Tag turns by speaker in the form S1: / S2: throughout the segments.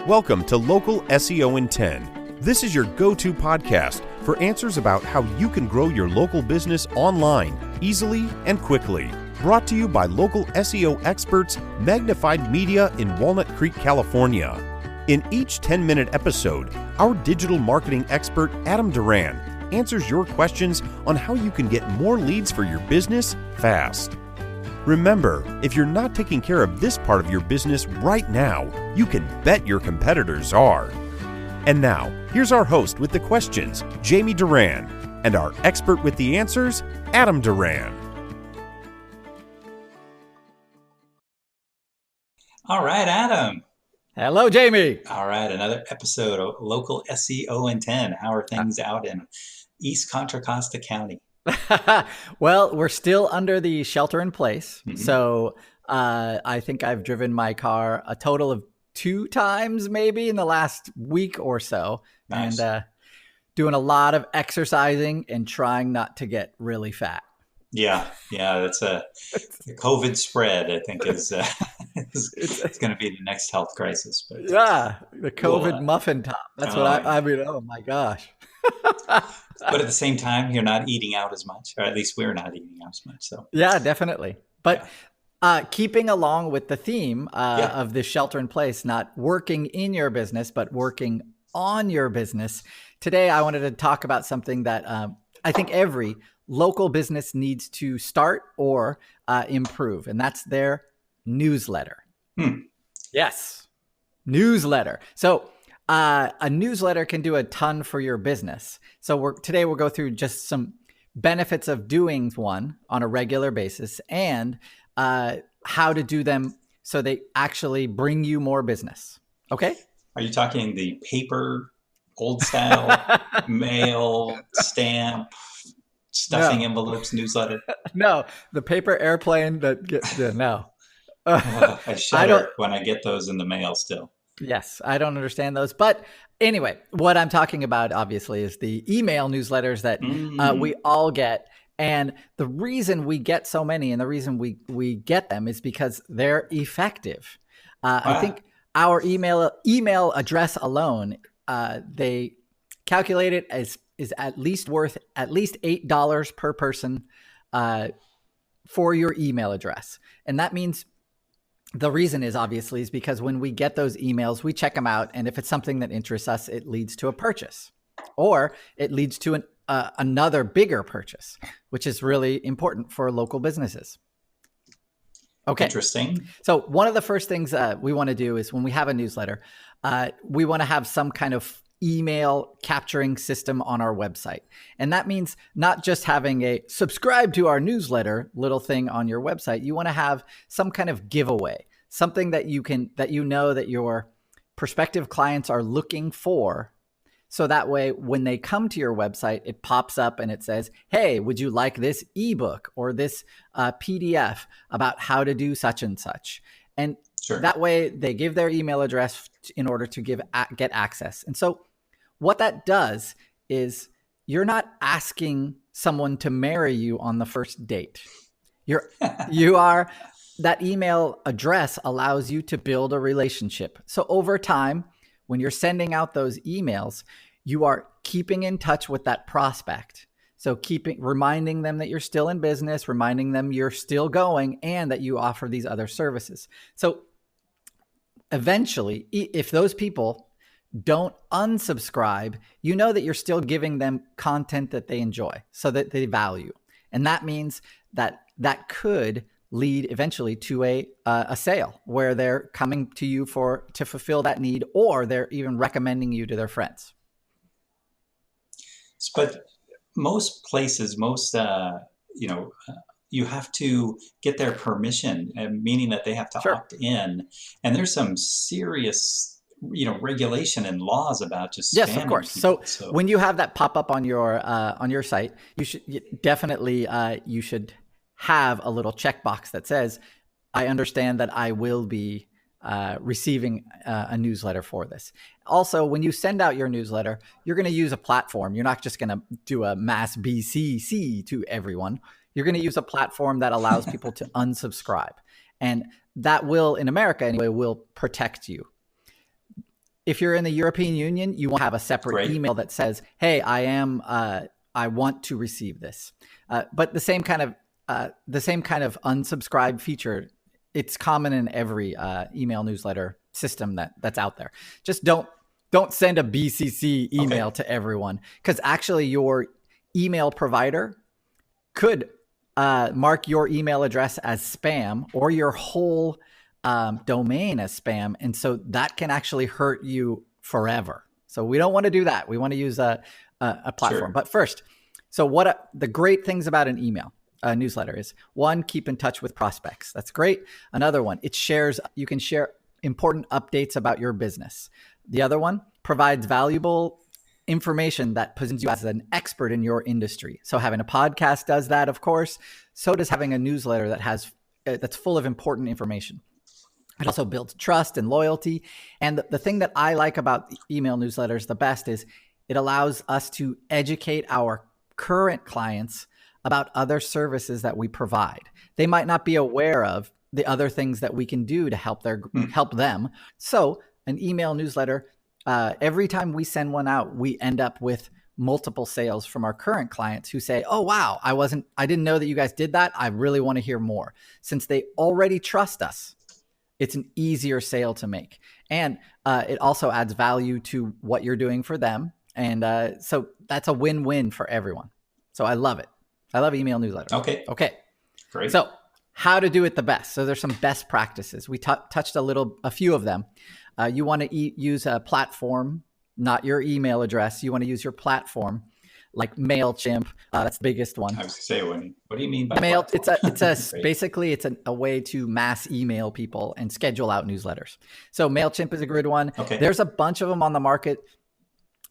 S1: Welcome to Local SEO in 10. This is your go-to podcast for answers about how you can grow your local business online easily and quickly. Brought to you by local SEO experts Magnified Media in Walnut Creek, California. In each 10-minute episode, our digital marketing expert Adam Duran answers your questions on how you can get more leads for your business fast. Remember, if you're not taking care of this part of your business right now, you can bet your competitors are. And now, here's our host with the questions, Jamie Duran, and our expert with the answers, Adam Duran.
S2: All right, Adam.
S3: Hello, Jamie.
S2: All right, another episode of Local SEO in 10. How are things out in East Contra Costa County?
S3: Well, we're still under the shelter in place.
S2: Mm-hmm.
S3: So I think I've driven my car a total of 2 times maybe in the last week or so.
S2: Nice.
S3: And doing a lot of exercising and trying not to get really fat.
S2: Yeah, that's the COVID spread, I think, is it's going to be the next health crisis. But
S3: yeah, the COVID muffin top. That's what I mean. Oh, my gosh.
S2: But at the same time, you're not eating out as much, or at least we're not eating out as much. So
S3: yeah, definitely. But keeping along with the theme of the shelter in place, not working in your business, but working on your business. Today, I wanted to talk about something that I think every local business needs to start or improve, and that's their newsletter. Yes, newsletter. So a newsletter can do a ton for your business. So today we'll go through just some benefits of doing one on a regular basis and how to do them so they actually bring you more business. Okay?
S2: Are you talking the paper, old style, mail, stamp, stuffing envelopes newsletter?
S3: No, the paper airplane that gets no.
S2: I shudder when I get those in the mail still.
S3: Yes, I don't understand those. But anyway, what I'm talking about, obviously, is the email newsletters that we all get. And the reason we get so many and the reason we get them is because they're effective. I think our email address alone, they calculate it as is at least worth at least $8 per person for your email address. And that means the reason is because when we get those emails, we check them out. And if it's something that interests us, it leads to a purchase or it leads to another bigger purchase, which is really important for local businesses. Okay.
S2: Interesting.
S3: So one of the first things we want to do is when we have a newsletter, we want to have some kind of email capturing system on our website. And that means not just having a subscribe to our newsletter little thing on your website. You want to have some kind of giveaway, something that you know that your prospective clients are looking for. So that way, when they come to your website, it pops up and it says, hey, would you like this ebook or this PDF about how to do such and such? And that way they give their email address in order to get access. And so what that does is you're not asking someone to marry you on the first date. That email address allows you to build a relationship. So over time, when you're sending out those emails, you are keeping in touch with that prospect. So reminding them that you're still in business, reminding them you're still going, and that you offer these other services. So eventually, if those people don't unsubscribe, you know that you're still giving them content that they enjoy, so that they value. And that means that could lead eventually to a sale where they're coming to you to fulfill that need, or they're even recommending you to their friends.
S2: But most places, you have to get their permission, meaning that they have to opt in. And there's some serious regulation and laws about just
S3: yes, of course.
S2: People,
S3: so when you have that pop up on your site, you should definitely you should have a little checkbox that says, "I understand that I will be receiving a newsletter for this." Also, when you send out your newsletter, you're going to use a platform. You're not just going to do a mass BCC to everyone. You're going to use a platform that allows people to unsubscribe, and that will, in America anyway, will protect you. If you're in the European Union, you won't have a separate email that says, "Hey, I want to receive this." But the same kind of unsubscribe feature, it's common in every email newsletter system that's out there. Just don't send a BCC email to everyone, because actually your email provider could mark your email address as spam or your whole domain as spam. And so that can actually hurt you forever. So we don't want to do that. We want to use a platform. Sure. But first, so the great things about an email newsletter is, one, keep in touch with prospects. That's great. Another one, you can share important updates about your business. The other one provides valuable information that positions you as an expert in your industry. So having a podcast does that, of course. So does having a newsletter that's full of important information. It also builds trust and loyalty. And the thing that I like about email newsletters the best is it allows us to educate our current clients about other services that we provide. They might not be aware of the other things that we can do to help them. So an email newsletter, every time we send one out, we end up with multiple sales from our current clients who say, "Oh, wow, I didn't know that you guys did that. I really want to hear more." Since they already trust us, it's an easier sale to make. And it also adds value to what you're doing for them. And so that's a win-win for everyone. So I love it. I love email newsletters. Okay. Great. So how to do it the best. So there's some best practices. We touched a few of them. You want to use a platform, not your email address. You want to use your platform, like MailChimp. That's the biggest one.
S2: I was going to say, what do you mean by
S3: mail? Basically it's a way to mass email people and schedule out newsletters. So MailChimp is a good one. Okay. There's a bunch of them on the market.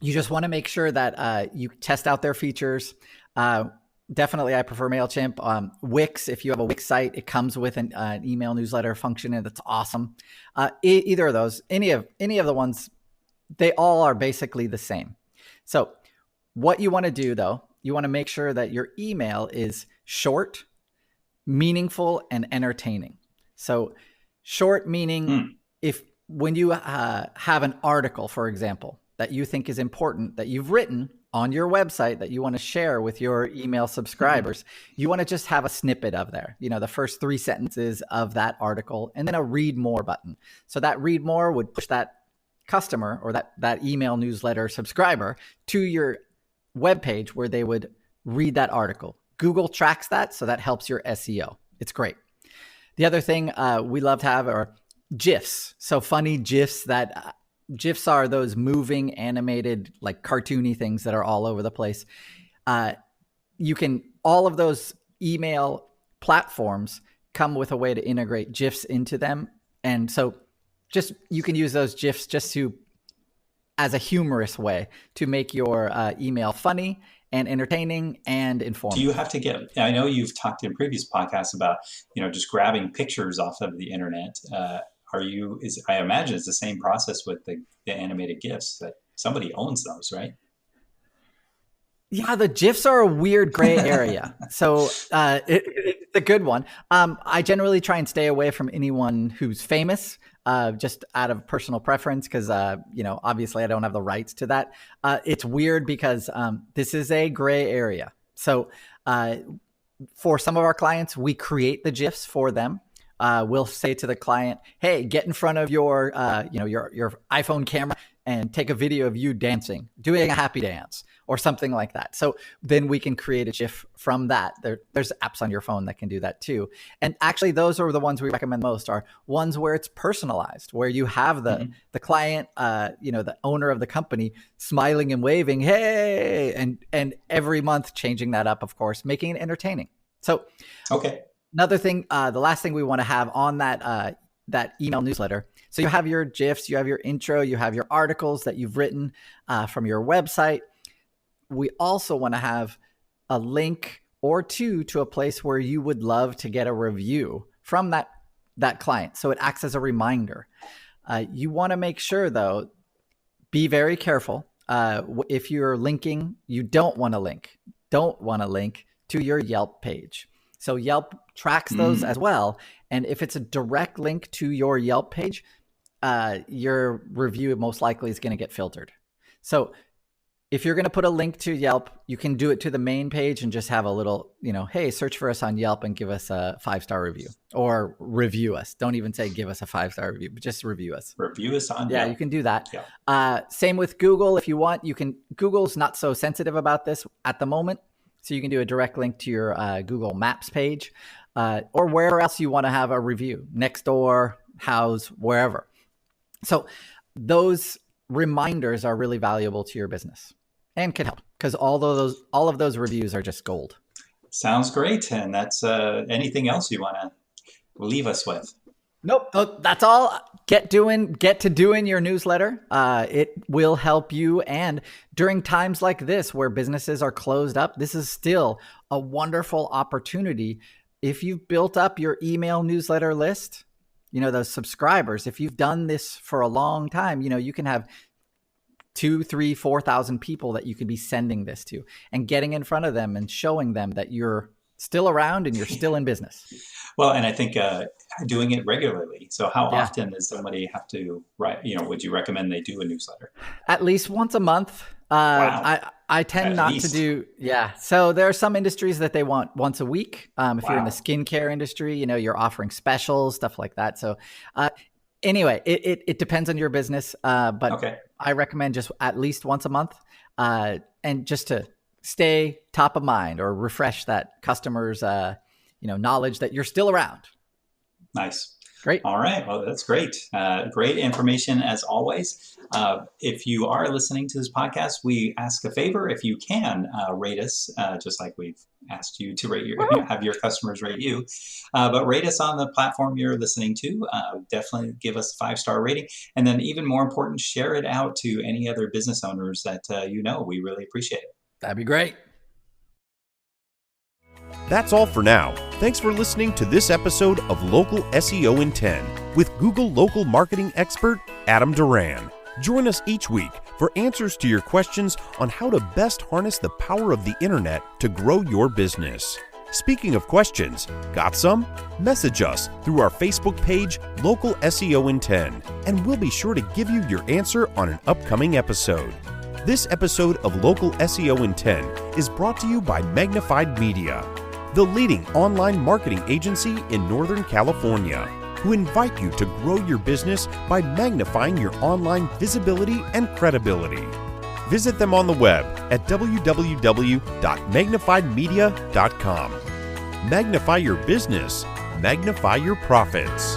S3: You just want to make sure that you test out their features. Definitely, I prefer MailChimp. Wix, if you have a Wix site, it comes with an email newsletter function, and that's awesome. Either of those, any of the ones, they all are basically the same. So what you want to do, though, you want to make sure that your email is short, meaningful, and entertaining. So short meaning when you have an article, for example, that you think is important, that you've written on your website that you want to share with your email subscribers, you want to just have a snippet of there, the first 3 sentences of that article, and then a read more button. So that read more would push that customer or that email newsletter subscriber to your webpage where they would read that article. Google tracks that, so that helps your SEO. It's great. The other thing we love to have are GIFs. So funny GIFs GIFs are those moving, animated, like cartoony things that are all over the place. All of those email platforms come with a way to integrate GIFs into them. And so you can use those GIFs as a humorous way to make your email funny and entertaining and informative.
S2: Do you have to I know you've talked in previous podcasts about, just grabbing pictures off of the internet. I imagine it's the same process with the animated GIFs, that somebody owns those, right?
S3: Yeah, the GIFs are a weird gray area. So it's a good one. I generally try and stay away from anyone who's famous, just out of personal preference, because, obviously I don't have the rights to that. It's weird because this is a gray area. So for some of our clients, we create the GIFs for them. We'll say to the client, "Hey, get in front of your iPhone camera and take a video of you dancing, doing a happy dance," or something like that. So then we can create a GIF from that. There's apps on your phone that can do that too. And actually, those are the ones we recommend most, are ones where it's personalized, where you have the client, the owner of the company smiling and waving, "Hey," and every month changing that up, of course, making it entertaining. So, okay. Another thing, the last thing we want to have on that email newsletter. So you have your GIFs, you have your intro, you have your articles that you've written from your website. We also want to have a link or two to a place where you would love to get a review from that client. So it acts as a reminder. You want to make sure, though, be very careful. If you're linking, you don't want to link to your Yelp page. So Yelp tracks those as well. And if it's a direct link to your Yelp page, your review most likely is going to get filtered. So if you're going to put a link to Yelp, you can do it to the main page and just have a little, hey, search for us on Yelp and give us a 5-star review, or review us. Don't even say give us a 5-star review, but just review us.
S2: Review us on Yelp.
S3: Yeah, you can do that.
S2: Yeah.
S3: Same with Google. If you want, you can. Google's not so sensitive about this at the moment. So you can do a direct link to your Google Maps page, or wherever else you want to have a review, Nextdoor, Houzz, wherever. So those reminders are really valuable to your business and can help, because all of those reviews are just gold.
S2: Sounds great. And that's anything else you want to leave us with?
S3: Nope. That's all. Get to doing your newsletter. It will help you. And during times like this where businesses are closed up, this is still a wonderful opportunity. If you've built up your email newsletter list, those subscribers, if you've done this for a long time, you can have 2,000, 3,000, 4,000 people that you could be sending this to, and getting in front of them and showing them that you're still around and you're still in business.
S2: Well, and I think doing it regularly. So how often does somebody have to write, would you recommend they do a newsletter?
S3: At least once a month.
S2: Wow.
S3: I tend not to do, So there are some industries that they want once a week. If you're in the skincare industry, you're offering specials, stuff like that. So anyway, it depends on your business. But I recommend just at least once a month, and just to stay top of mind or refresh that customer's, knowledge that you're still around.
S2: Nice.
S3: Great.
S2: All right. Well, that's great. Great information as always. If you are listening to this podcast, we ask a favor. If you can rate us, just like we've asked you to have your customers rate you, but rate us on the platform you're listening to. Definitely give us a 5-star rating. And then even more important, share it out to any other business owners that we really appreciate it.
S3: That'd be great.
S1: That's all for now. Thanks for listening to this episode of Local SEO in 10 with Google local marketing expert Adam Duran. Join us each week for answers to your questions on how to best harness the power of the internet to grow your business. Speaking of questions, got some? Message us through our Facebook page, Local SEO in 10, and we'll be sure to give you your answer on an upcoming episode. This episode of Local SEO in 10 is brought to you by Magnified Media, the leading online marketing agency in Northern California, who invite you to grow your business by magnifying your online visibility and credibility. Visit them on the web at www.magnifiedmedia.com. Magnify your business, magnify your profits.